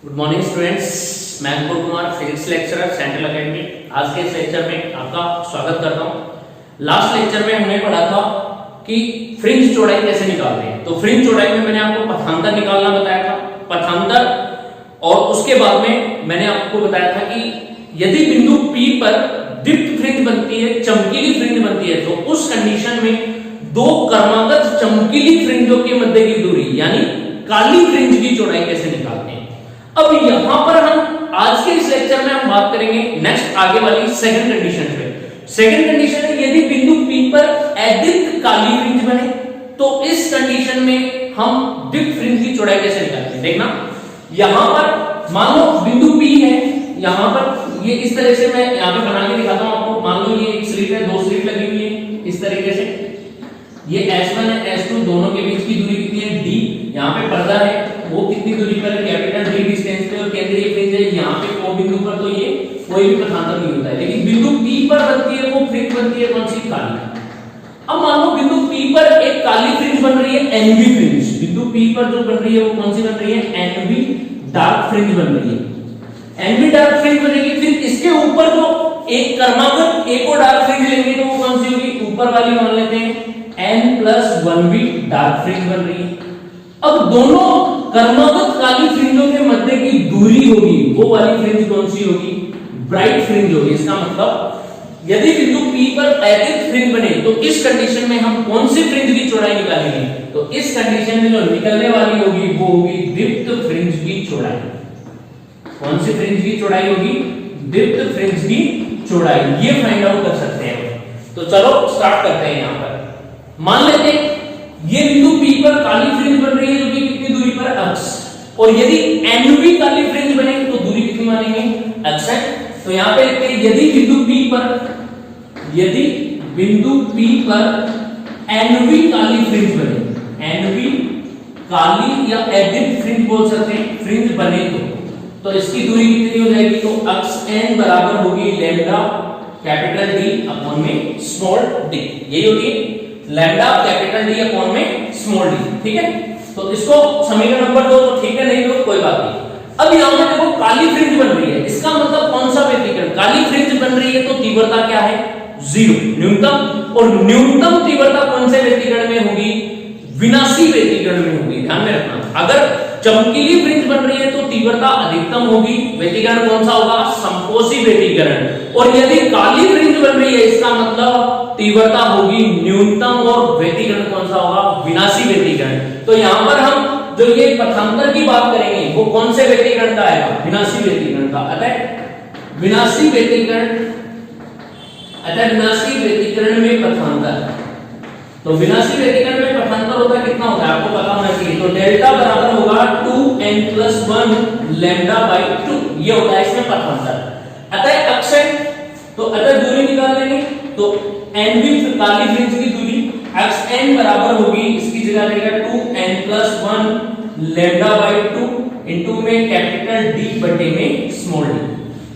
Good morning students, मैं Ankur Kumar, physics lecturer, central academy. आज के इस लेक्चर में आपका स्वागत करता हूं। लास्ट लेक्चर में हमने पढ़ा था कि फ्रिंज चौड़ाई कैसे निकालते हैं। तो फ्रिंज चौड़ाई में मैंने आपको पथांतर निकालना बताया था, पथांतर, और उसके बाद में मैंने आपको बताया था कि यदि बिंदु P पर दीप्त फ्रिंज बनती है, चमकीली फ्रिंज बनती है, तो उस कंडीशन में दो क्रमागत चमकीली फ्रिंजों के मध्य की दूरी यानी काली फ्रिंज की चौड़ाई कैसे निकालते हैं। अब यहां पर हम आज के इस लेक्चर में हम बात करेंगे नेक्स्ट आगे वाली सेकंड कंडीशन पे। सेकंड कंडीशन है यदि बिंदु P पर अदीप्त काली फ्रिंज बने तो इस कंडीशन में हम दीप्त फ्रिंज की चौड़ाई कैसे निकालते हैं। देखना, यहां पर मान लो बिंदु P है, यहां पर ये इस तरह से मैं यहां पे बना के दिखाता हूं आपको। मान लो ये एक स्लिट है, दो स्लिट लगी हुई है इस तरीके से। ये S1 है, S2, दोनों के बीच की दूरी कितनी है, D। यहाँ पे पर्दा है, वो कितनी दूरी पर है, कैपिटल D डिस्टेंस पे, और केंद्रीय फ्रिंज है यहाँ पे O बिंदु पर, तो ये कोई भी पथांतर नहीं होता है। लेकिन बिंदु P पर बनती है वो फ्रिंज बनती है कौन सी, काली। अब मान लो बिंदु P पर एक काली फ्रिंज बन रही है, NV फ्रिंज। बिंदु P पर जो बन रही है वो कौन सी बन रही है, NV डार्क फ्रिंज बन रही है। NV डार्क फ्रिंज बनेगी, फिर इसके ऊपर जो एक क्रमागत एक और डार्क फ्रिंज लेंगे तो वो कौन सी होगी, ऊपर वाली मान लेते हैं N+1V डार्क फ्रिंज बन रही है। अब दोनों क्रमागत काली फ्रिंजों के मध्य की दूरी होगी, वो वाली फ्रिंज कौन सी होगी, ब्राइट फ्रिंज होगी। इसका मतलब यदि बिंदु P पर अदीप्त फ्रिंज बने तो इस कंडीशन में हम कौन सी फ्रिंज की चौड़ाई निकालेंगे, तो इस कंडीशन में जो निकलने वाली होगी वो होगी दीप्त फ्रिंज की चौड़ाई। कौन सी फ्रिंज की चौड़ाई होगी, दीप्त फ्रिंज की चौड़ाई। ये फाइंड आउट कर सकते हैं। तो चलो स्टार्ट करते हैं। यहां पर मान लेते हैं ये बिंदु P पर काली फ्रिंज बन रही है जो कि कितनी दूरी पर, x, और यदि NV काली फ्रिंज बनेगी तो दूरी कितनी मानेंगे, x है। तो यहां पे लिखते हैं यदि बिंदु P पर NV काली फ्रिंज बने, NV काली या अदीप्त फ्रिंज बोल सकते हैं, फ्रिंज बने तो इसकी दूरी कितनी हो जाएगी, तो xn बराबर होगी लैम्डा कैपिटल D अपॉन में स्मॉल d। यही होती है लैम्डा कैपिटल D अपॉन में स्मॉल d, ठीक है। तो इसको समीकरण नंबर 2 तो ठीक है, नहीं तो कोई बात नहीं। अब यहां पे देखो काली फ्रिंज बन रही है, इसका मतलब कौन सा व्यतिकरण, काली फ्रिंज बन रही है तो तीव्रता क्या है, 0 न्यूनतम। और न्यूनतम तीव्रता कौन से व्यतिकरण में होगी, विनाशी व्यतिकरण में होगी। ध्यान में रखना, अगर चमकीली फ्रिंज बन रही है तो तीव्रता अधिकतम होगी, व्यतिकरण कौन सा होगा, समकोशी व्यतिकरण। और यदि काली फ्रिंज बन रही है इसका मतलब तीव्रता होगी न्यूनतम, और व्यतिकरण कौन सा होगा, विनाशी व्यतिकरण। तो यहां पर हम जो ये पथांतर की बात करेंगे वो कौन से व्यतिकरण का आएगा, विनाशी व्यतिकरण का। अतः विनाशी व्यतिकरण में पथांतर, तो विनाशी व्यतिकरण में पथांतर होता है, कितना होता है आपको पता होना चाहिए। तो डेल्टा बराबर होगा 2n+1 लैम्डा बाई 2, ये होता है इसमें पथांतर। अतः x है तो अतः दूरी निकाल लेंगे, तो NV काली फ्रिंज की दूरी xn बराबर होगी, इसकी जगह रहेगा 2n+1 लैम्डा बाई 2 इनटू में कैपिटल D बटे में स्मॉल d।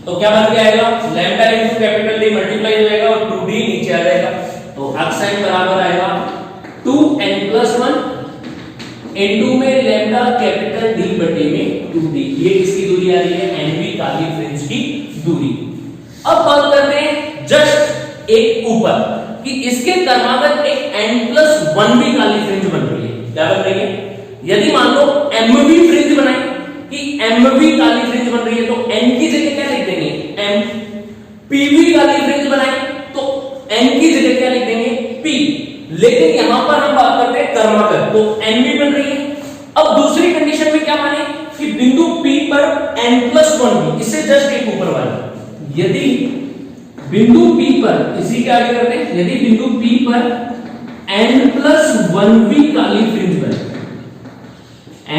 तो क्या बन के आएगा, lambda into capital D multiply हो जाएगा और 2d नीचे आ जाएगा। तो xn बराबर आएगा 2n+1 इनटू में लैम्डा कैपिटल D बटे में 2d। ये किसकी दूरी आ रही है, NV काली फ्रिंज की दूरी। अब बात करते हैं जस्ट एक ऊपर कि इसके क्रमागत एक n+1 काली फ्रिंज बन रही है। क्या बन रही है, यदि मान लो MV फ्रिंज बनाए कि MV काली फ्रिंज बन रही है तो n की जगह क्या लिख देंगे, m। PV काली फ्रिंज बनाए तो n की जगह क्या लिख देंगे, p। लेकिन यहां पर हम बात करते हैं क्रमागत, तो NV बन रही है। अब दूसरी कंडीशन में क्या माने कि बिंदु P पर n+1, इससे जस्ट एक ऊपर वाला, यदि बिंदु P पर, इसी के आगे करते हैं, यदि बिंदु P पर n+1V काली फ्रिंज बने,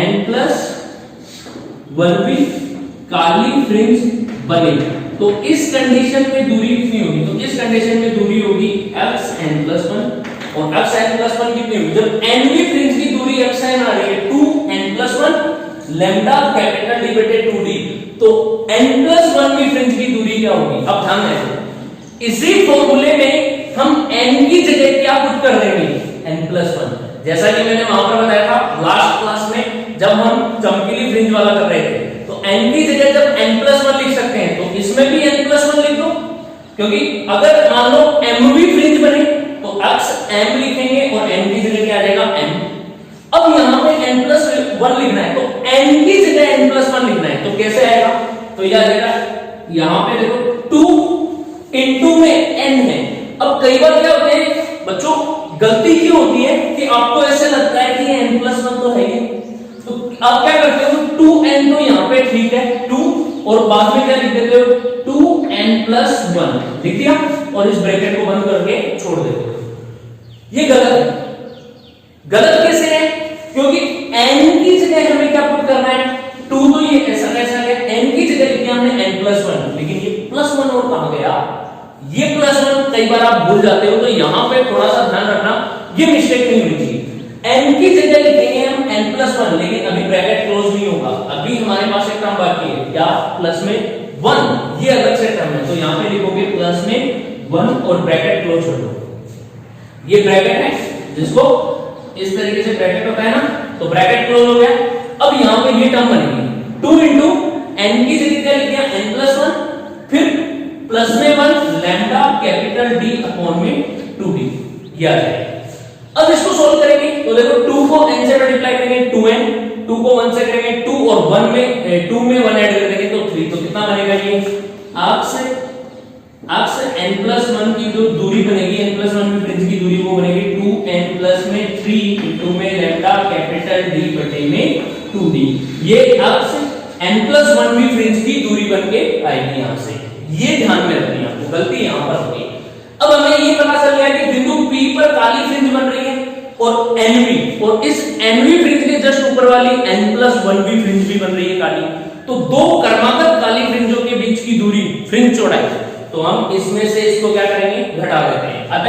n+1V काली फ्रिंज बने तो इस कंडीशन में दूरी कितनी होगी, तो इस कंडीशन में दूरी होगी xn+1। और xn+1 कितनी होगी, जब NV फ्रिंज की दूरी xn आ रही है 2n+1 लैम्डा कैपिटल D बटे 2d, तो n+1 फ्रिंज की दूरी क्या होगी। अब ध्यान दें, इसी फॉर्मूले में हम n की जगह क्या पुट कर देंगे, n+1। जैसा कि मैंने वहां पर बताया था लास्ट क्लास में जब हम चमकीली फ्रिंज वाला कर रहे थे, तो n की जगह जब n+1 लिख सकते हैं तो इसमें भी n+1 लिख दो, क्योंकि अगर मान लो m भी फ्रिंज बने तो x m लिखेंगे और n की जगह क्या आ जाएगा m। अब यहां पे n+1 लिखना है तो n की जगह n+1 लिखना है तो कैसे आएगा, तो यह आ जाएगा यहां पे देखो 2 into में n है। अब कई बार क्या होते हैं बच्चों, गलती क्यों होती है कि आपको ऐसे लगता है कि ये n+1 तो है ही, तो आप क्या करते हो 2n तो यहाँ पे ठीक है 2 और बाद में क्या लिख देते हो 2n+1 लिख दिया और इस ब्रैकेट को बंद करके छोड़ देते हो। ये गलत है। गलत कैसे है, क्योंकि n की जगह हमें क्या पुट करना है 2, तो ये ऐसा कैसा है n की जगह लिख दिया हमने n+1, लेकिन ये +1 और कहां गया, ये +1 कई बार आप भूल जाते हो, तो यहां पे थोड़ा सा ध्यान रखना, ये मिस्टेक नहीं होनी चाहिए। n की जगह लिखेंगे हम n+1, लेकिन अभी ब्रैकेट क्लोज नहीं होगा, अभी हमारे पास एक टर्म बाकी है क्या प्लस में 1, ये अलग से टर्म है, तो यहां पे लिखोगे प्लस में 1 और ब्रैकेट क्लोज कर दो। ये ब्रैकेट है जिसको इस तरीके से ब्रैकेट होता है ना, तो ब्रैकेट क्लोज हो गया। अब यहां पे ये टर्म बनेगी 2 into n की जगह क्या लिख दिया n+1, फिर प्लस में 1 लैम्डा कैपिटल D अपॉन में 2D, ये आ जाएगा। अब इसको सोल्व करेंगे तो देखो 2 को n से मल्टीप्लाई करेंगे 2n, 2 को 1 से करेंगे 2 और 1 में 2 में 1 ऐड कर देंगे तो 3, तो कितना बनेगा ये आपसे n+1 की जो दूरी बनेगी, n+1 में फ्रिंज की दूरी वो बनेगी 2n प्लस में 3 into में लैम्डा कैपिटल D बटे में 2D, ये आपसे n+1 भी फ्रिंज की दूरी बनके आएगी यहां से। ये ध्यान में रखनी है आपको, गलती यहां पर होगी। अब हमें ये पता चल गया कि बिंदु P पर काली फ्रिंज बन रही है और NV, और इस NV फ्रिंज के जस्ट ऊपर वाली n+1 भी फ्रिंज भी बन रही है काली, तो दो क्रमागत काली फ्रिंजों के बीच की दूरी फ्रिंज चौड़ाई, तो हम इसमें से इसको क्या करेंगे घटा देते हैं। अब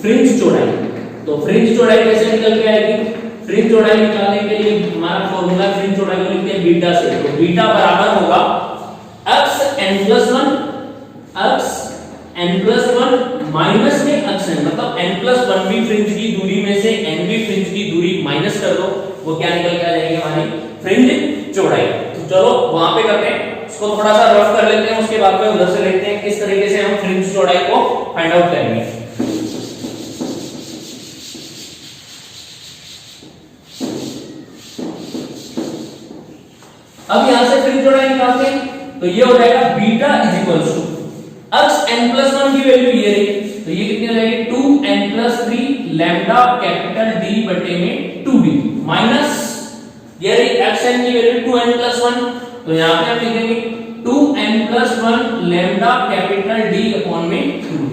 फ्रिंज चौड़ाई, तो फ्रिंज चौड़ाई कैसे निकल के आएगी, फ्रिंज चौड़ाई निकालने के लिए हमारा फॉर्मूला फ्रिंज चौड़ाई को लिखते हैं बीटा से, तो बीटा बराबर होगा n+1 माइनस में xn, मतलब n+1 भी फ्रिंज की दूरी में से n भी फ्रिंज की दूरी माइनस कर दो, वो क्या निकल के आ जाएगी हमारी फ्रिंज चौड़ाई। तो चलो वहां पे करते हैं, इसको थोड़ा सा रफ कर लेते हैं, उसके बाद में उधर से देखते हैं किस तरीके से हम फ्रिंज चौड़ाई को फाइंड आउट करेंगे। अब यहां से फ्रिंज चौड़ाई निकालते हैं तो ये हो जाएगा beta is equals to n+1 की वैल्यू ये रही, तो ये कितनी हो जाएगी 2n+3 लैम्डा कैपिटल D बटे में 2D माइनस ये रही xn की वैल्यू 2n+1, तो यहां पे हम लिखेंगे 2n+1 lambda capital D upon में 2D।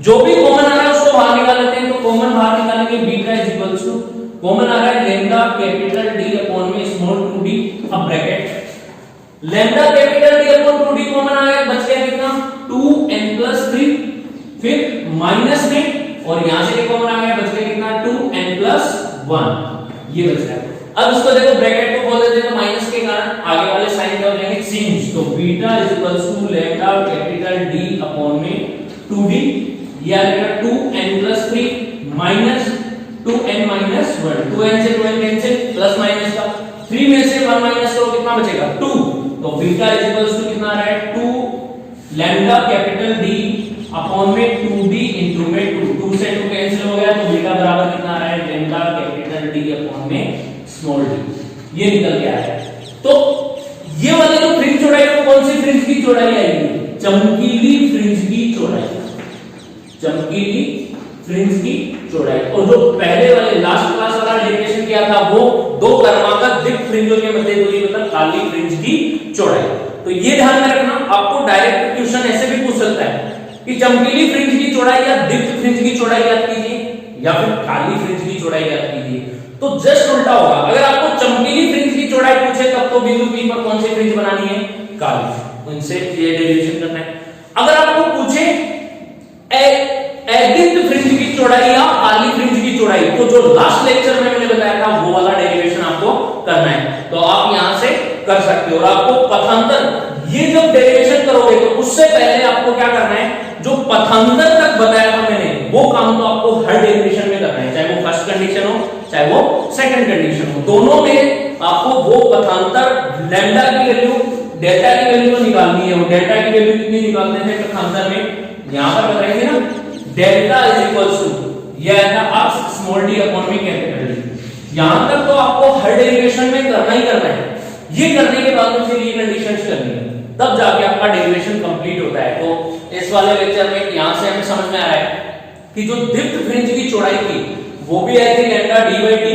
जो भी कॉमन आ रहा है उसको बाहर निकाल लेते हैं, तो कॉमन बाहर निकालेंगे beta is equals to common आ रहा है लैम्डा कैपिटल D अपॉन में स्मॉल 2D, अब bracket lambda capital D upon 2D common आ गया, बच गया कितना 2n+3, फिर माइनस में और यहां से कॉमन आ गया, बच गया कितना 2n+1, ये बच गया। अब इसको देखो ब्रैकेट को खोल देते हैं तो माइनस के कारण आगे वाले साइन क्या हो जाएंगे चेंज, तो beta is equals to lambda capital D upon में 2D, ये आ जाएगा 2n+3 माइनस 2n-1, 2n से 2n कैंसिल, प्लस माइनस का 3 में से 1 माइनस करो कितना बचेगा 2, तो बीटा इज इक्वल्स टू कितना आ रहा है 2 लैम्डा कैपिटल D अपॉन में 2D इनटू में 2 से 2 कैंसिल हो गया, तो बीटा बराबर कितना आ रहा है लैम्डा कैपिटल D अपॉन में स्मॉल d, ये निकल के आया। तो ये वाले जो फ्रिंज चौड़ाई है कौन सी फ्रिंज की चौड़ाई आएगी, चमकीली फ्रिंज की चौड़ाई, चमकीली फ्रिंज की चौड़ाई। और जो पहले वाले लास्ट क्लास वाला डेरिवेशन किया था वो दो क्रमागत दीप्त फ्रिंजों के मध्य दूरी मतलब काली फ्रिंज की चौड़ाई। तो ये ध्यान में रखना, आपको डायरेक्ट क्वेश्चन ऐसे भी पूछ सकता है कि चमकीली फ्रिंज की चौड़ाई या दीप्त फ्रिंज की चौड़ाई याद कीजिए या फिर काली फ्रिंज की चौड़ाई याद कीजिए, तो जस्ट उल्टा होगा। अगर आपको चमकीली फ्रिंज की चौड़ाई पूछे तब तो बिंदु P पर कौन सी फ्रिंज बनानी है, काली, उनसे ये डेरिवेशन करना है। अगर आपको पूछे दीप्त फ्रिंज की चौड़ाई या काली फ्रिंज की चौड़ाई, तो जो लास्ट लेक्चर में मैंने बताया था वो वाला डेरिवेशन आपको करना है, तो आप यहां से कर सकते हो। और आपको पथांतर ये जब डेरिवेशन करोगे तो उससे पहले आपको क्या करना है, जो पथांतर तक बताया था मैंने वो काम तो आपको हर डेरिवेशन में करना है, चाहे वो फर्स्ट कंडीशन हो चाहे वो सेकंड कंडीशन हो, दोनों में आपको वो पथांतर लैम्डा की वैल्यू डेल्टा की वैल्यू तो निकालनी है, वो डेल्टा की वैल्यू कितनी निकालते थे आंसर में, यहां पर बताएंगे ना डेल्टा इज इक्वल्स टू ये है ना स्मॉल डी अपॉन में कैपिटल डी। यहां तक तो आपको हर डेरिवेशन में करना ही करना है, ये करने के बाद में फिर ये कंडीशंस करनी है, तब जाके आपका डेरिवेशन कंप्लीट होता है। तो इस वाले लेक्चर में यहां से हमें समझ में आ रहा है कि जो डिप्थ फ्रिंज की चौड़ाई थी वो भी आई थी lambda D by D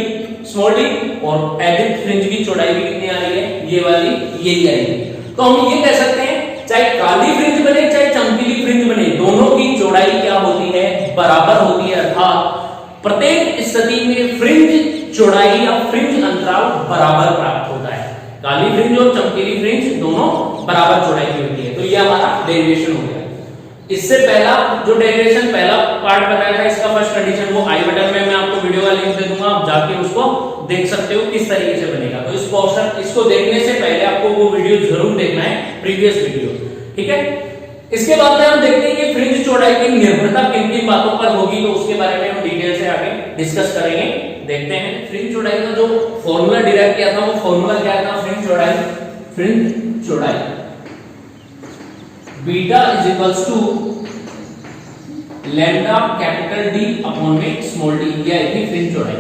small D, और एडिट फ्रिंज की चौड़ाई भी कितनी आ रही है, ये वाली यही आएगी। तो हम ये कह सकते हैं चाहे काली फ्रिंज बने चाहे चमकीली फ्रिंज बने, दोनों की चौड़ाई क्या होती है, बराबर होती है, अर्थात प्रत्येक स्थिति में फ्रिंज चौड़ाई या फ्रिंज अंतराल बराबर प्राप्त होता है। काली फ्रिंज और चमकीली फ्रिंज दोनों बराबर चौड़ाई की होती है। तो ये हमारा डेरिवेशन हो गया। इससे पहला जो डेरिवेशन पहला पार्ट बताया था इसका फर्स्ट कंडीशन, वो आई बटन में मैं आपको वीडियो का लिंक दे दूंगा, आप जाके उसको देख सकते हो किस तरीके से बनेगा। तो इस क्वेश्चन इसको देखने से पहले आपको वो वीडियो जरूर देखना है, प्रीवियस वीडियो, ठीक है। इसके बाद में हम देखते हैं कि फ्रिंज चौड़ाई की निर्भरता किन किन बातों पर होगी, तो उसके बारे में हम डिटेल से आगे डिस्कस करेंगे। देखते हैं फ्रिंज चौड़ाई का जो फॉर्मूला डिराइव किया था, वो फॉर्मूला क्या था, फ्रिंज चौड़ाई beta is equals to lambda capital D upon में स्मॉल डी, ये आई थी फ्रिंज चौड़ाई।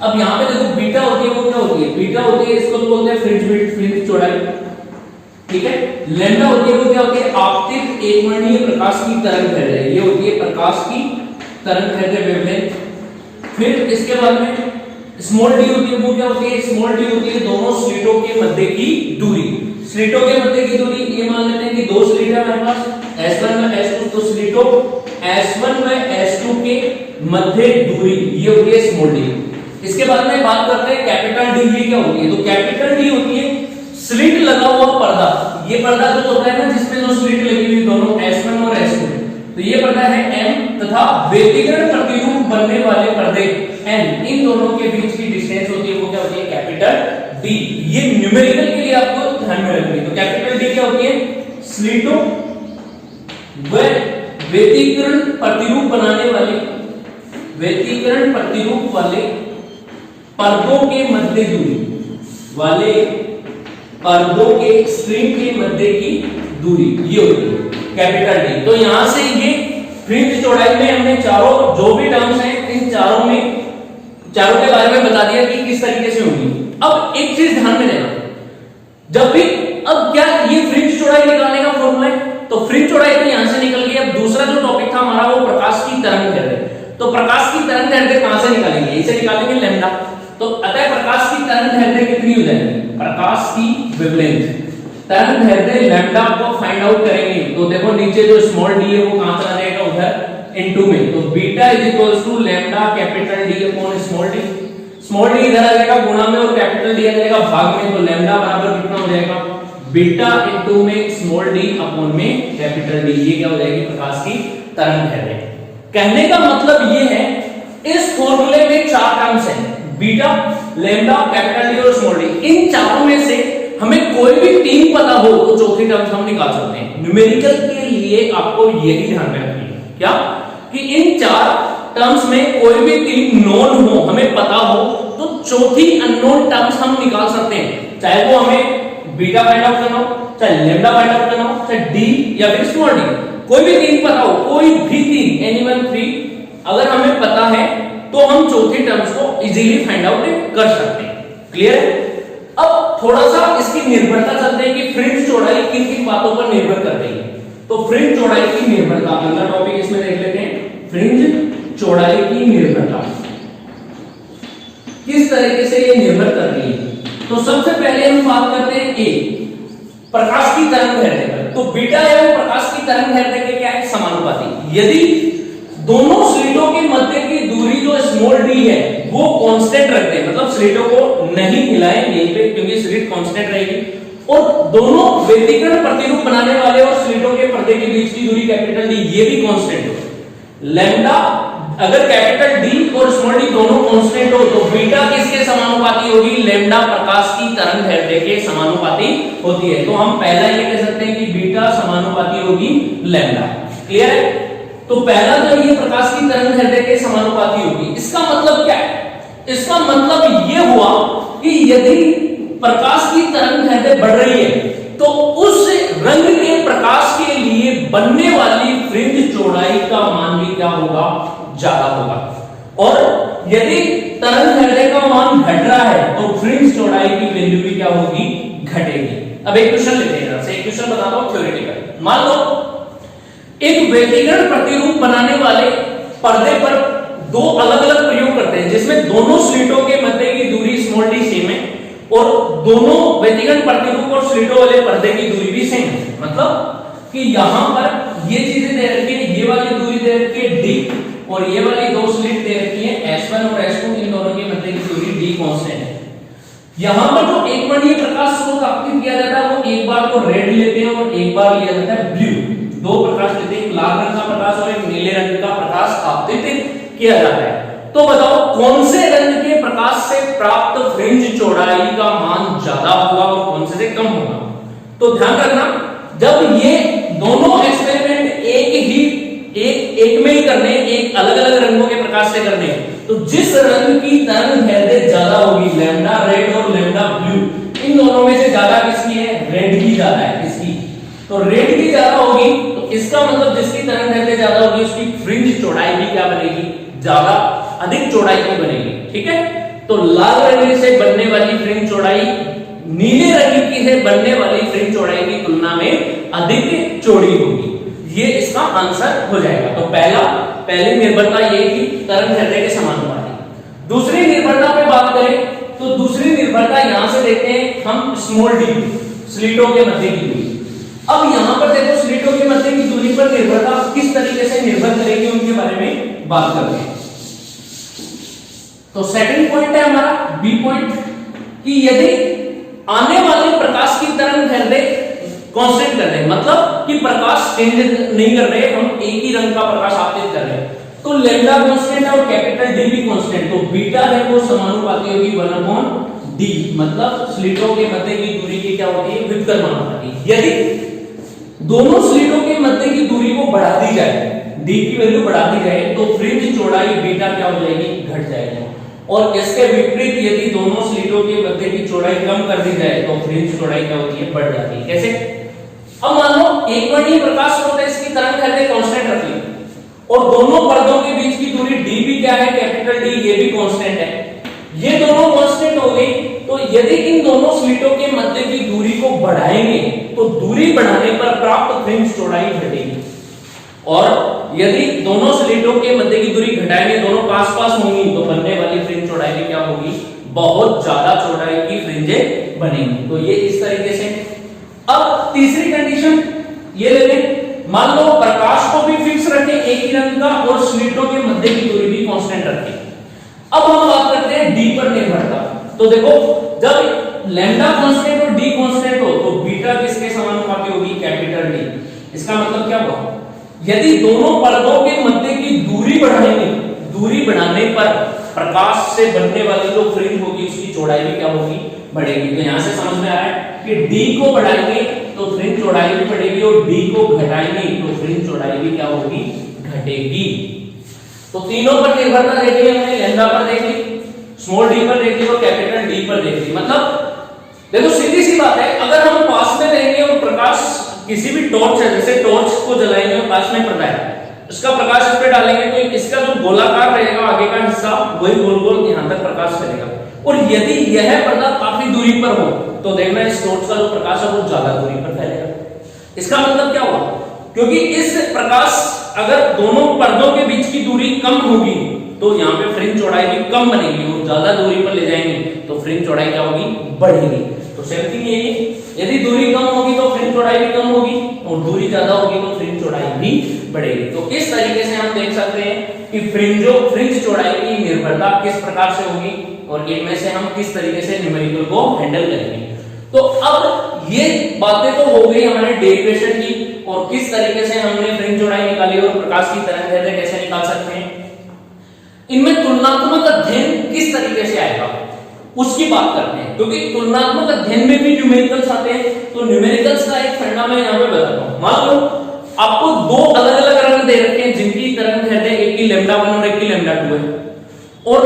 अब यहां पे देखो बीटा होती है, वो क्या होती है, बीटा होती है इसको बोलते हैं फ्रिंज चौड़ाई, ठीक है। लैम्डा होती है वो क्या होती है, आपतित एकवर्णीय प्रकाश की तरंगदैर्घ्य, ये होती है प्रकाश की तरंगदैर्घ्य वेवलेंथ। फिर इसके बाद में स्मॉल डी होती है, वो क्या होती है, स्मॉल डी होती है दोनों स्लिटों के मध्य की दूरी। स्लिटों के मध्य की दूरी ये मान लेते हैं कि दो स्लिट है हमारे पास S1 व S2, तो स्लिटों S1 व S2 के मध्य दूरी ये होती है स्मॉल डी। इसके बाद में बात करते हैं कैपिटल डी, ये क्या होती है, तो कैपिटल डी होती है स्लिट लगा हुआ पर्दा, ये पर्दा जो होता है ना जिसमें जो स्लिट लगी हुई दोनों S1 और S2, तो ये पर्दा है M, तथा व्यतिकरण प्रतिरूप बनने वाले पर्दे N, इन दोनों के बीच की डिस्टेंस होती है वो क्या होती है, कैपिटल डी। ये न्यूमेरिकल के लिए आपको ध्यान में रखनी है। तो कैपिटल डी क्या होती है, स्लिटों व व्यतिकरण प्रतिरूप बनाने वाले, व्यतिकरण प्रतिरूप वाले पर्दों के मध्य दूरी वाले पर्दों के स्ट्रिंग के मध्य की दूरी, ये होती है कैपिटल डी। तो यहां से ये फ्रिंज चौड़ाई में हमने चारों जो भी टर्म्स हैं इन चारों के बारे में बता दिया कि किस तरीके से होगी। अब एक चीज ध्यान में देना, जब भी अब क्या ये फ्रिंज चौड़ाई निकालने का फॉर्मूला है, तो फ्रिंज चौड़ाई तो यहां से निकल गई। अब दूसरा जो टॉपिक था हमारा वो प्रकाश की तरंगदैर्घ्य, तो प्रकाश की तरंगदैर्घ्य कहां से निकालेंगे, इसे निकालेंगे लैम्डा। तो अतः प्रकाश की तरंगदैर्घ्य कितनी हो जाएगी, प्रकाश की वेवलेंथ तरंगदैर्घ्य लैम्डा को फाइंड आउट करेंगे। तो देखो नीचे जो स्मॉल डी है वो कहां चला जाएगा, उधर इनटू में, तो beta is equals to lambda capital D upon small D. Small D इधर आ जाएगा गुणा में और कैपिटल डी आ जाएगा भाग में, तो लैम्डा बराबर कितना हो जाएगा, बीटा इनटू में स्मॉल डी अपॉन में कैपिटल डी, ये क्या हो जाएगी, प्रकाश की तरंगदैर्घ्य। कहने का मतलब ये है इस फॉर्मूले में चार टर्म्स हैं, बीटा, लैम्डा, कैपिटल डी और स्मॉल डी। इन चारों में से हमें कोई भी तीन पता हो तो चौथी टर्म्स हम निकाल सकते हैं। न्यूमेरिकल के लिए आपको यही ध्यान में रखना है क्या, कि इन चार टर्म्स में कोई भी तीन नोन हो, हमें पता हो, तो चौथी अननोन टर्म्स हम निकाल सकते हैं, चाहे वो हमें बीटा फाइंड आउट करना हो, चाहे लैम्डा फाइंड आउट करना हो, चाहे डी या फिर स्मॉल डी, कोई भी तीन पता हो, कोई भी तीन एनीवन थ्री अगर हमें पता है तो हम चौथी टर्म्स को इजीली फाइंड आउट कर सकते हैं। क्लियर है। अब थोड़ा सा इसकी निर्भरता चलते हैं कि फ्रिंज चौड़ाई किन किन बातों पर निर्भर कर रही है। तो फ्रिंज चौड़ाई की निर्भरता, अगला टॉपिक इसमें देख लेते हैं, फ्रिंज चौड़ाई की निर्भरता किस तरीके से ये निर्भर कर रही है। तो सबसे पहले हम बात करते हैं ए, प्रकाश की तरंगदैर्घ्य पर। तो बीटा एवं प्रकाश की तरंगदैर्घ्य के क्या है, समानुपाती। यदि दोनों स्लिटों के मध्य की दूरी जो स्मॉल डी है वो कांस्टेंट रखते हैं, मतलब स्लिटों को नहीं हिलाएंगे यहीं पे क्योंकि स्लिट कांस्टेंट रहेगी, और दोनों व्यतिकरण प्रतिरूप बनाने वाले और स्लिटों के पर्दे के बीच की दूरी कैपिटल डी ये भी कांस्टेंट हो, लैम्डा अगर कैपिटल डी और स्मॉल डी दोनों कांस्टेंट हो तो बीटा किसके समानुपाती होगी, लैम्डा प्रकाश की तरंगदैर्घ्य के समानुपाती होती है। तो हम पहला ये कह सकते हैं कि बीटा समानुपाती होगी लैम्डा। क्लियर है। तो पहला जो ये प्रकाश की तरंगदैर्घ्य के समानुपाती होगी, इसका मतलब क्या है, इसका मतलब ये हुआ कि यदि प्रकाश की तरंगदैर्घ्य बढ़ रही है तो तो उस रंग के प्रकाश के लिए बनने वाली फ्रिंज चौड़ाई का मान भी क्या होगा, ज्यादा होगा। और यदि तरंगदैर्घ्य का मान घट रहा है तो फ्रिंज चौड़ाई की वैल्यू भी क्या होगी, घटेगी। अब एक क्वेश्चन लेते हैं, एक क्वेश्चन बताता हूं थ्योरेटिकल। मान लो एक व्यतिकरण प्रतिरूप बनाने वाले पर्दे पर दो अलग अलग प्रयोग करते हैं जिसमें दोनों स्लिटों के मध्य की दूरी स्मॉल डी सेम है और दोनों व्यतिकरण प्रतिरूप और स्लिटों वाले पर्दे की दूरी भी सेम है। मतलब कि यहां पर ये चीजें दे रखी है, ये वाली दूरी दे रखी है d और ये वाली दो स्लिट दे रखी है S1 और S2, इन दोनों के मध्य की दूरी d कांस्टेंट है। यहां पर जो एक वर्णीय प्रकाश स्रोत आपतित किया जाता है वो एक बार तो रेड लेते हैं और एक बार लिया जाता है ब्लू। दो प्रकाश लेते हैं, एक लाल रंग का प्रकाश और एक नीले रंग का प्रकाश आपतित किया जाता है। तो बताओ कौन से रंग के प्रकाश से प्राप्त फ्रिंज चौड़ाई का मान ज्यादा होगा और कौन से कम होगा। तो ध्यान रखना, जब ये दोनों एक्सपेरिमेंट एक में ही करने, एक अलग अलग रंगों के प्रकाश से करने, तो जिस रंग की तरंगदैर्घ्य ज्यादा होगी, लैम्डा रेड और लैम्डा ब्लू, इन दोनों में से ज्यादा किसकी है, रेड की ज्यादा है। किसकी, तो रेड की ज्यादा होगी, तो इसका मतलब जिसकी तरंगदैर्घ्य ज्यादा होगी उसकी फ्रिंज चौड़ाई भी क्या बनेगी, ज्यादा अधिक चौड़ाई की बनेगी। ठीक है, तो लाल रंग से बनने वाली फ्रिंज चौड़ाई नीले रंग की से बनने वाली फ्रिंज चौड़ाई की तुलना में अधिक चौड़ी होगी। ये इसका आंसर हो जाएगा। तो पहली निर्भरता ये थी तरंगदैर्घ्य के समानुपाती। दूसरी निर्भरता पे बात करें तो दूसरी निर्भरता यहां से देखते हैं हम स्मॉल डी, स्लिटों के मध्य की दूरी। अब यहां पर देखो स्लिटों के मध्य की दूरी पर निर्भरता किस तरीके से निर्भर करेगी उनके बारे में बात करते हैं। तो सेकंड पॉइंट है हमारा बी पॉइंट कि यदि आने वाले प्रकाश की तरंगदैर्घ्य कांस्टेंट कर रहे हैं, मतलब कि प्रकाश चेंज नहीं कर रहे, हम एक ही रंग का प्रकाश आपतित कर रहे हैं, तो लैम्डा कांस्टेंट है और कैपिटल डी भी कांस्टेंट, तो बीटा है वो समानुपाती होगी 1/d, मतलब स्लिटों के मध्य की दूरी की क्या होती है, व्युत्क्रमानुपाती। यदि दोनों स्लिटों के मध्य की दूरी को बढ़ा दी जाए, d की वैल्यू बढ़ा दी जाए, तो फ्रिंज चौड़ाई बीटा क्या हो जाएगी, घट जाएगी। और इसके विपरीत यदि दोनों स्लिटों के मध्य की चौड़ाई कम कर दी जाए तो फ्रिंज चौड़ाई क्या होती है, बढ़ जाती है। कैसे, अब मान लो एक वर्णीय प्रकाश स्रोत है, इसकी तरंगदैर्घ्य कांस्टेंट रख ली और दोनों पर्दों के बीच की दूरी d भी क्या है, कैपिटल D, ये भी कांस्टेंट है। ये दोनों कांस्टेंट हो गई, तो यदि इन दोनों स्लिटों के मध्य की दूरी को बढ़ाएंगे तो दूरी बढ़ाने पर प्राप्त फ्रिंज चौड़ाई घटेगी। और यदि दोनों स्लिटों के मध्य की दूरी घटाएंगे, दोनों पास-पास होंगी, तो बनने वाली फ्रिंज चौड़ाई भी क्या होगी, बहुत ज्यादा चौड़ाई की फ्रिंजें बनेंगी। तो ये इस तरीके से। अब तीसरी कंडीशन ये ले लें, मान लो प्रकाश को भी फिक्स रखें एक ही रंग का और स्लिटों के मध्य की दूरी भी कांस्टेंट रखें। अब हम बात करते हैं डी पर निर्भरता। तो देखो जब लैम्डा कांस्टेंट और डी कांस्टेंट हो तो बीटा किसके समानुपाती होगी, कैपिटल डी। इसका मतलब क्या हुआ, यदि दोनों पर्दों के मध्य की दूरी बढ़ाएंगे, दूरी बढ़ाने पर प्रकाश से बनने वाली जो फ्रिंज होगी उसकी चौड़ाई भी क्या होगी, बढ़ेगी। तो यहां से समझ में आ रहा है कि d को बढ़ाएंगे तो फ्रिंज चौड़ाई भी बढ़ेगी और d को घटाएंगे तो फ्रिंज चौड़ाई भी क्या होगी, घटेगी। तो तीनों पर निर्भरता देख ली हमने, लैम्डा पर देख ली, स्मॉल d पर देख ली और कैपिटल D पर देख ली। मतलब देखो सीधी सी बात है, अगर हम पास में रहेंगे और प्रकाश किसी भी टॉर्च है, जैसे टॉर्च को जलाएंगे और पास में पर्दा है, इसका प्रकाश इस पे डालेंगे तो इसका जो गोलाकार रहेगा आगे का हिस्सा वही गोल गोल यहां तक प्रकाश करेगा। और यदि यह पर्दा काफी दूरी पर हो तो देखना इस टॉर्च का जो प्रकाश है वो ज्यादा दूरी पर फैलेगा। इसका मतलब क्या हुआ, क्योंकि इस प्रकाश अगर दोनों पर्दों के बीच की दूरी कम होगी तो यहाँ पे फ्रिंज चौड़ाई भी कम बनेगी और ज्यादा दूरी पर ले जाएंगे तो फ्रिंज चौड़ाई क्या होगी, बढ़ेगी। तो सेम थिंग यही, यदि दूरी कम होगी तो फ्रिंज चौड़ाई भी कम होगी और दूरी ज्यादा होगी तो फ्रिंज चौड़ाई भी बढ़ेगी। तो इस तरीके से हम देख सकते हैं कि फ्रिंज चौड़ाई की निर्भरता किस प्रकार से होगी और इनमें से हम किस तरीके से न्यूमेरिकल को हैंडल करेंगे। तो अब ये बातें तो हो गई हमारे डेरिवेशन की और किस तरीके से हमने फ्रिंज चौड़ाई निकाली और प्रकाश की तरंगदैर्घ्य कैसे निकाल सकते हैं। इनमें तुलनात्मक अध्ययन किस तरीके से आएगा उसकी बात करते हैं, क्योंकि तुलनात्मक अध्ययन में भी न्यूमेरिकल्स आते हैं। तो न्यूमेरिकल्स का एक फंडा मैं यहाँ पे बताता हूँ। मान लो आपको दो अलग अलग रंग दे रखे हैं जिनकी तरंगदैर्घ्य एक की λ1 और एक की λ2 है और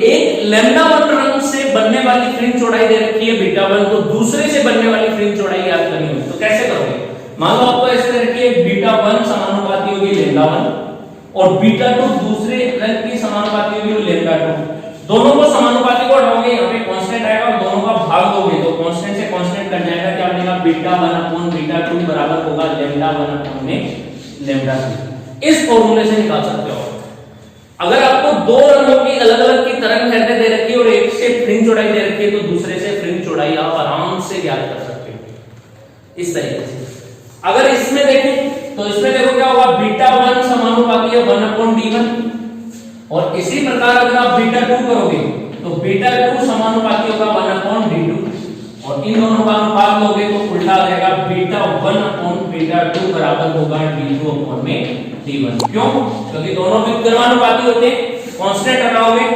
एक λ1 रंग से बनने वाली फ्रिंज चौड़ाई दे रखी है बीटा 1, तो दूसरे से बनने वाली फ्रिंज चौड़ाई याद करनी होगी। तो कैसे करोगे? मान लो आपको ऐसे दे रखी है बीटा 1 समानुपाती होगी लैम्डा 1 और बीटा 2 दूसरे रंग की समानुपाती होगी लैम्डा 2। दोनों को समानुपाती को हटाओगे, यहाँ पे कांस्टेंट आएगा और दोनों का भाग दोगे तो कांस्टेंट से कांस्टेंट कट जाएगा। क्या बनेगा? बीटा 1 अपॉन बीटा 2 बराबर होगा लैम्डा 1 अपॉन में लैम्डा 2। इस फॉर्मूले से निकाल सकते हो। अगर आपको दो रंगों की अलग अलग की तरंग दैर्घ्य दे रखी है और एक से फ्रिंज चौड़ाई दे रखी है तो दूसरे से फ्रिंज चौड़ाई आप आराम से ज्ञात कर सकते हो इस तरीके से। अगर इसमें देखें तो इसमें देखो क्या होगा, बीटा 1 समानुपाती है 1 अपॉन d1 और इसी प्रकार अगर आप बीटा 2 करोगे तो बीटा 2 समानुपाती होगा 1 अपॉन d2 और इन दोनों का अनुपात लोगे तो उल्टा आ जाएगा, बीटा 1 अपॉन बीटा 2 बराबर होगा d2 अपॉन में d1। क्यों? क्योंकि दोनों व्युत्क्रमानुपाती होते हैं। कांस्टेंट हटाओगे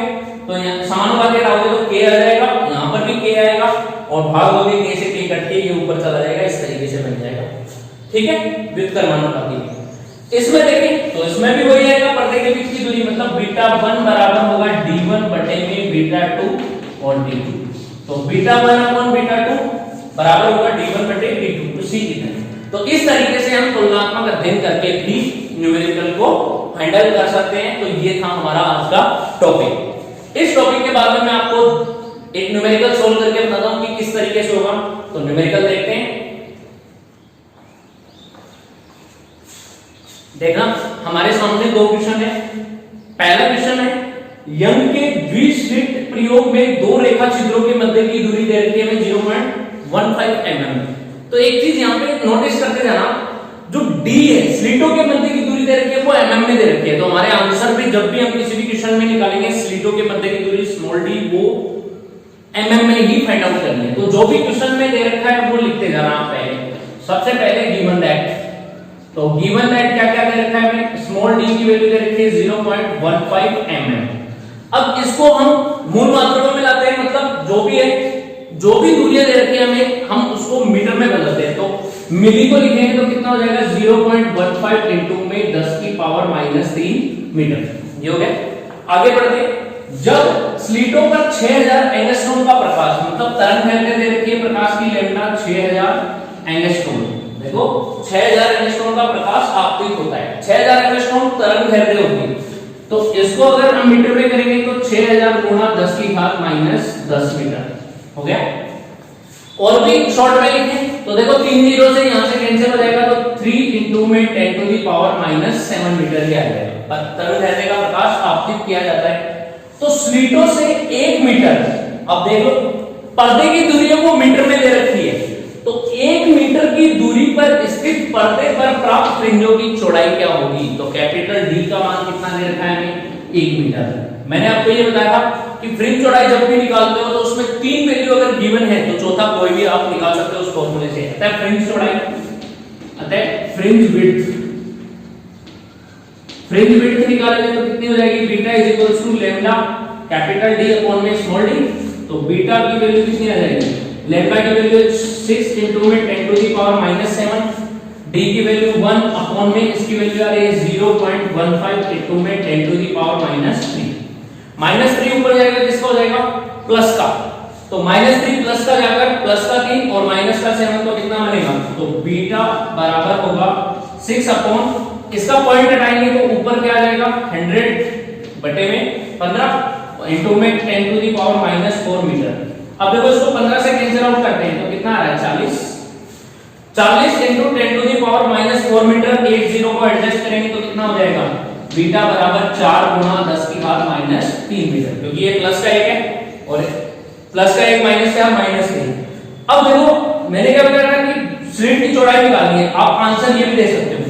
तो यहाँ समानुपाती हटाओगे तो k आ जाएगा, यहाँ पर भी k आएगा और भाग लोगे k से k कट के ये ऊपर चला जाएगा, इस तरीके से बन जाएगा। ठीक है, व्युत्क्रमानुपाती। इसमें देखें तो इसमें भी वही आएगा, पर्दे के बीच की दूरी मतलब बीटा 1 बराबर होगा d1 बटे में बीटा 2 और d2। तो बीटा 1 अपॉन बीटा 2 बराबर होगा d1 बटे d2, उसी की तरह। तो इस तरीके से हम तुलनात्मक अध्ययन करके भी न्यूमेरिकल को हैंडल कर सकते हैं। तो ये था हमारा आज का टॉपिक। इस टॉपिक के बाद में मैं आपको एक न्यूमेरिकल सोल्व करके बताता हूं कि किस तरीके से होगा। तो न्यूमेरिकल देखते हैं। देखना हमारे सामने दो क्वेश्चन है। पहला क्वेश्चन है, यंग के द्विस्लिट प्रयोग में दो रेखा छिद्रों के मध्य की दूरी दे रखी है 0.15 mm। तो एक चीज यहाँ पे नोटिस करते जाना, जो d है स्लिटों के मध्य की दूरी दे रखी है वो mm में दे रखी है। तो हमारे आंसर भी जब भी हम किसी भी क्वेश्चन में निकालेंगे स्लिटों के मध्य की दूरी स्मॉल d वो mm में ही फाइंड आउट करनी है। तो जो भी क्वेश्चन में दे रखा है वो लिखते जाना आप पहले। सबसे पहले गिवन दैट, तो गिवन दैट क्या क्या दे रखा है, स्मॉल d की वैल्यू दे रखी है 0.15 mm। अब इसको हम मूल मात्रा में लाते हैं, मतलब जो भी है जो भी दूरियां दे रखी है हमें हम उसको मीटर में बदलते हैं। तो मिली को लिखेंगे तो कितना हो जाएगा 0.15 इनटू में 10 की पावर -3 मीटर। ये हो गया। आगे बढ़ते, जब स्लिटों पर 6000 एंगस्ट्रॉम का प्रकाश, मतलब तरंग दैर्घ्य दे रखी है प्रकाश की लैम्डा 6000 एंगस्ट्रॉम। देखो 6000 एंगस्ट्रॉम का प्रकाश आपतित होता है, 6000 एंगस्ट्रॉम तरंग दैर्घ्य होती है। तो इसको अगर हम मीटर में करेंगे तो 6000 गुणा 10 की घात -10 मीटर हो गया। और भी शॉर्ट में लिखें तो देखो 3 जीरो से यहां से कैंसिल हो जाएगा तो 3 इंटू में 10 टू दी पावर -7 मीटर ही आ जाएगा। तरंग दैर्घ्य का प्रकाश आपतित किया जाता है। तो स्लिटों से 1 मीटर, अब देखो पर्दे की दूरी वो मीटर में दे रखी है, तो 1 मीटर की दूरी पर स्थित पर्दे पर प्राप्त फ्रिंजों की चौड़ाई क्या होगी। तो कैपिटल D का मान कितना दे रखा है हमें 1 मीटर। मैंने आपको ये बताया था कि फ्रिंज चौड़ाई जब भी निकालते हो तो उसमें 3 वैल्यू अगर गिवन है तो चौथा कोई भी आप निकाल सकते हो उस फॉर्मूले से। अतः फ्रिंज चौड़ाई, अतः फ्रिंज विड्थ, फ्रिंज विड्थ निकालेंगे तो कितनी हो जाएगी, beta is equals to lambda capital D upon में स्मॉल d। तो बीटा की वैल्यू कितनी आ जाएगी, लैम्डा की वैल्यू 6 इंटू में 10 टू दी पावर -7, d की वैल्यू 1 अपॉन में इसकी वैल्यू आ रही है 0.15 इंटू में 10 टू दी पावर -3। -3 ऊपर जाएगा किसका हो जाएगा, प्लस का। तो -3 प्लस का जाकर प्लस का 3 और माइनस का 7 तो कितना बनेगा, तो बीटा बराबर होगा 6 अपॉन, इसका पॉइंट हटाएंगे तो ऊपर क्या आ जाएगा 100 बटे में 15 इंटू में 10 टू दी पावर -4 मीटर। अब देखो इसको 15 से कैंसिल आउट करते हैं तो कितना आ रहा है 40 into 10 to the power -4 metre. 80 को एडजस्ट करेंगे तो कितना हो जाएगा, बीटा बराबर 4 गुणा 10 की घात -3 मीटर, क्योंकि ये प्लस का 1 है और प्लस का 1 माइनस का -3। अब देखो मैंने क्या बताया था कि स्लिट की चौड़ाई निकालनी है, आप आंसर ये भी दे सकते हो।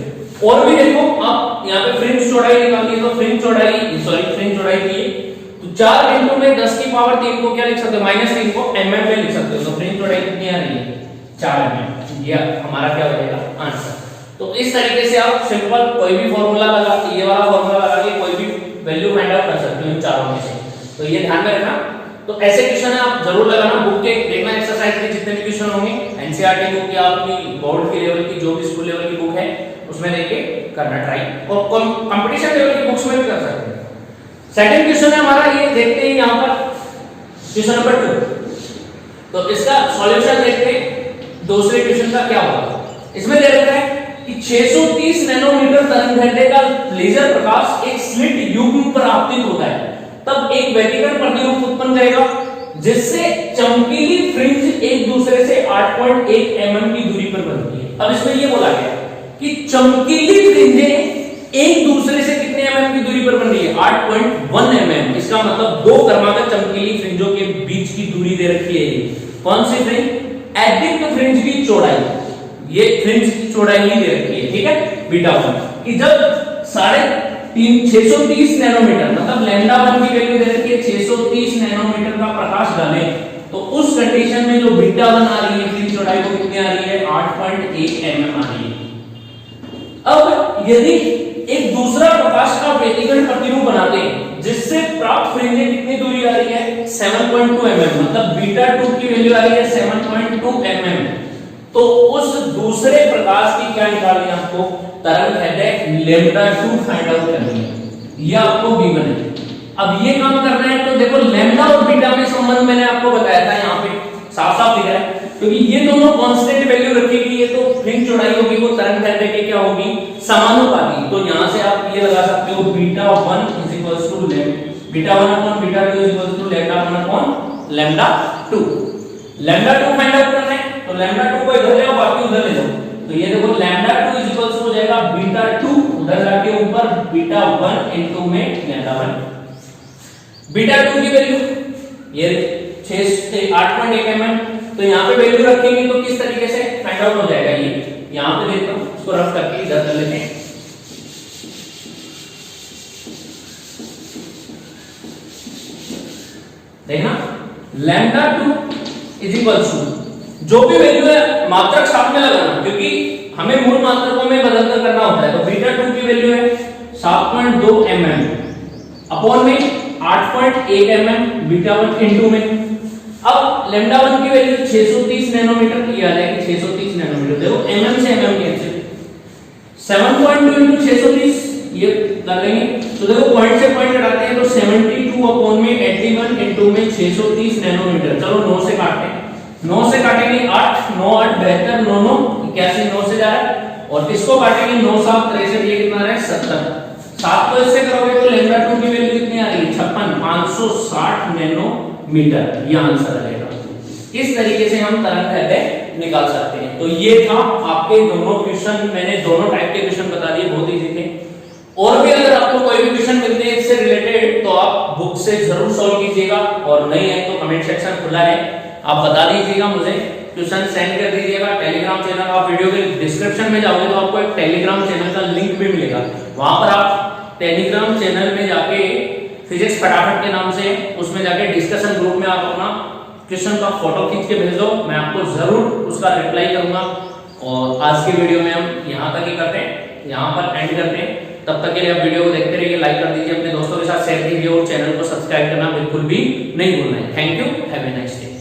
और भी देखो आप यहाँ पे फ्रिंज चौड़ाई निकालनी है तो फ्रिंज चौड़ाई की तो 4 इंटू में 10 की पावर 3 को क्या लिख सकते हो, -3 को mm में लिख सकते हो। तो फ्रिंज चौड़ाई कितनी आ रही है 4 mm। ये हमारा क्या हो जाएगा आंसर। तो इस तरीके से आप सिंपल कोई भी फॉर्मूला लगा के, ये वाला फॉर्मूला लगा के कोई भी वैल्यू फाइंड आउट कर सकते हो इन चारों में से। तो ये ध्यान में रखना। तो ऐसे क्वेश्चन आप जरूर लगाना, बुक के देखना एक्सरसाइज के जितने भी क्वेश्चन होंगे एनसीईआरटी बुक या अपनी बोर्ड के लेवल की जो भी स्कूल लेवल की बुक है उसमें लेके करना ट्राई, और कंपटीशन लेवल की बुक्स में भी कर सकते हैं। सेकंड क्वेश्चन है हमारा, ये देखते हैं यहाँ पर क्वेश्चन नंबर 2, तो इसका सॉल्यूशन देखते हैं। दूसरे क्वेश्चन का क्या होगा, इसमें दे रखा है कि 630 नैनोमीटर तरंगदैर्घ्य का लेजर प्रकाश एक स्लिट युग्म पर आपतित होता है, तब एक व्यतिकरण प्रतिरूप उत्पन्न करेगा जिससे चमकीली फ्रिंज एक दूसरे से 8.1 mm की दूरी पर बनती है। अब इसमें ये बोला गया कि चमकीली फ्रिंजें एक दूसरे से कितने mm की दूरी पर बन रही है, 8.1 mm। इसका मतलब दो क्रमागत चमकीली फ्रिंजों के बीच की दूरी दे रखी है। कौन सी फ्रिंज, एडिक्ट फ्रिंज की चौड़ाई, ये फ्रिंज की चौड़ाई ही दे रखी है, ठीक है, बीटा 1 कि जब 630 नैनोमीटर मतलब लैम्डा 1 की वैल्यू दे रखी है 630 नैनोमीटर का प्रकाश डाले, तो उस कंडीशन में जो बीटा 1 आ रही है फ्रिंज चौड़ाई वो कितनी आ रही है, 8.1 mm आ रही है। अब यदि एक दूसरा प्रकाश का व्यतिकरण प्रतिरूप बनाते हैं जिससे प्राप्त फ्रिंजें कितनी दूरी आ रही है, 7.2 mm, मतलब बीटा 2 की वैल्यू आ रही है 7.2 mm, तो उस दूसरे प्रकाश की क्या निकालनी है आपको, तरंगदैर्घ्य लैम्डा 2 फाइंड आउट करनी है, ये आपको B1 है। अब ये काम करना है तो देखो लैम्डा और बीटा में संबंध मैंने आपको बताया था, यहाँ पे साफ साफ दिख रहा है, क्योंकि ये दोनों कांस्टेंट वैल्यू रखी गई है तो फ्रिंज चौड़ाई होगी वो तरंगदैर्घ्य की क्या होगी, समानुपाती। तो यहां से आप ये लगा सकते हो beta 1 beta 1 upon beta 2 lambda 1 upon lambda 2। Lambda 2 find out करना है तो लैम्डा 2 को इधर ले आओ, बाकी उधर ले जाओ, तो ये देखो लैम्डा 2 हो जाएगा बीटा 2, उधर जाके ऊपर बीटा 1 इनटू में लैम्डा 1। बीटा 2 की वैल्यू ये 6 से 8.1 mm, तो यहाँ पे वैल्यू रखेंगे तो किस तरीके से फाइंड आउट हो जाएगा, ये यहाँ पे देखता हूँ, इसको रफ करके इधर कर लेते हैं। देखना लैम्डा 2 इज इक्वल टू जो भी वैल्यू है मात्रक साथ में लगाना, क्योंकि हमें मूल मात्रकों में बदल कर करना होता है। तो बीटा 2 की वैल्यू है 7.2 mm अपॉन में 8.1 mm बीटा 1 इनटू में। अब लैम्डा 1 की वैल्यू 630 नैनोमीटर की आ जाएगी, 630 नैनोमीटर देखो mm से mm कैंसिल, 7.2 into 630 ये कर लेंगे, तो देखो पॉइंट से पॉइंट घटाते हैं तो 72 अपॉन में 81 इनटू में 630 नैनोमीटर। चलो 9 से काटते हैं, 9 से काटेंगे 8 9 8 72 9 9 81, 9 से जा रहा है, और किसको काटेंगे 9 7 63, ये कितना रहा है 70। 7 को इससे करोगे तो लैम्डा 2 की वैल्यू कितनी आ रही है 56 560 नैनोमीटर, ये आंसर रहेगा। इस तरीके से हम तरंगदैर्घ्य निकाल सकते हैं। तो ये था आपके दोनों क्वेश्चन, मैंने दोनों टाइप के क्वेश्चन बता दिए, बहुत इजी थे। और भी अगर आपको कोई भी क्वेश्चन मिलते हैं इससे रिलेटेड तो आप बुक से जरूर सॉल्व कीजिएगा, और नहीं है तो कमेंट सेक्शन खुला है, आप बता दीजिएगा मुझे, क्वेश्चन सेंड कर दीजिएगा। टेलीग्राम चैनल, आप वीडियो के डिस्क्रिप्शन में जाओगे तो आपको एक टेलीग्राम चैनल का लिंक भी मिलेगा, वहां पर आप टेलीग्राम चैनल में जाके फिजिक्स फटाफट के नाम से उसमें जाके डिस्कशन ग्रुप में आप अपना क्वेश्चन का फोटो खींच के भेज दो, मैं आपको जरूर उसका रिप्लाई करूंगा। और आज की वीडियो में हम यहाँ तक ही करते हैं, यहाँ पर एंड करते हैं। तब तक के लिए आप वीडियो को देखते रहिए, लाइक कर दीजिए, अपने दोस्तों के साथ शेयर कीजिए, और चैनल को सब्सक्राइब करना बिल्कुल भी नहीं भूलना है। Thank you, have a nice day.